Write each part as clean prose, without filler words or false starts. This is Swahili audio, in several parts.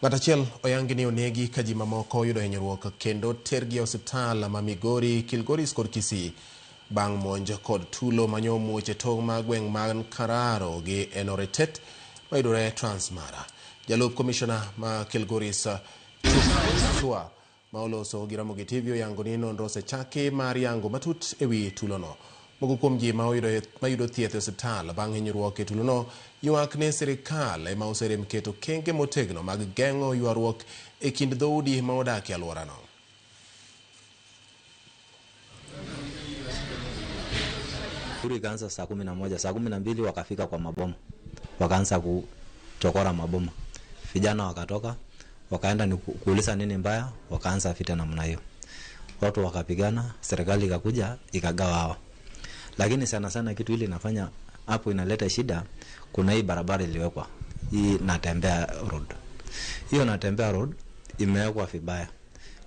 Ng'atachiel oyangi ni onegi ka ji mamoko yudo hinyruok kendo tergi e osiptal ma Migori, Kilgoris kod Kisii bang' monj kod tulo manyo muoch e tong' ma gweng' man Kararo gi Enoretet mayudore Transmara. Jalup komishona ma Kilgoris Chua ma oloso gi Ramogi TV oyango ni nonro osechaki mar yango matut ewi tulono. Moko kuom ji mayudo thieth e osiptal bang' hinyruok e tulono ywak ne sirikal ema oserem keto kenge motegno mag geng'o ywaruok e kind dhoudi ma odak e alworano. Ikaanza saa 11, saa 12 wakafika kwa mabomu. Wakaanza kuchokora mabomu. Vijana wakatoka, wakaenda ni kuuliza nini mbaya, wakaanza vita namna hiyo. Watu wakapigana, serikali ikakuja ikagawa hawa. Lakini sana sana kitu hili inafanya hapo inaleta shida, kuna hii barabara iliwekwa. Hii Natembea Road. Hiyo Natembea Road imewekwa vibaya.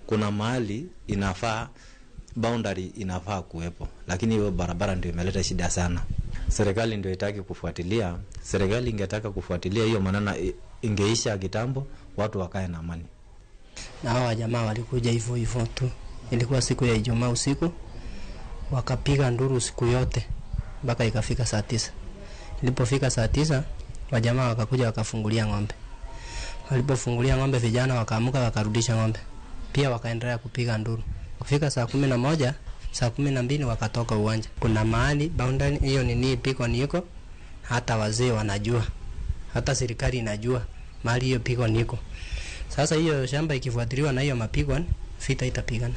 Kuna mahali inafaa boundary inafaa kuwepo, lakini hiyo barabara ndio imeleta shida sana. Serikali ndio itaki kufuatilia. Serikali ingetaka kufuatilia hiyo maneno ingeisha kitambo, watu wakae na amani. Na hawa jamaa walikuja hivyo tu. Ilikuwa siku ya Ijumaa usiku, wakapiga nduru siku yote mpaka ikafika saa 9. Ilipofika saa 9, wajamaa wakakuja wakafungulia ng'ombe. Walipofungulia ng'ombe, vijana wakaamuka wakarudisha ng'ombe. Pia wakaendelea kupiga nduru. Kufika saa 11, saa 12 wakatoka uwanja. Kuna mahali boundary hiyo nini piko niko, hata wazee wanajua. Hata serikali inajua mahali hiyo piko niko. Sasa hiyo shamba ikifuatiliwa na hiyo mapigwa, vita itapigana.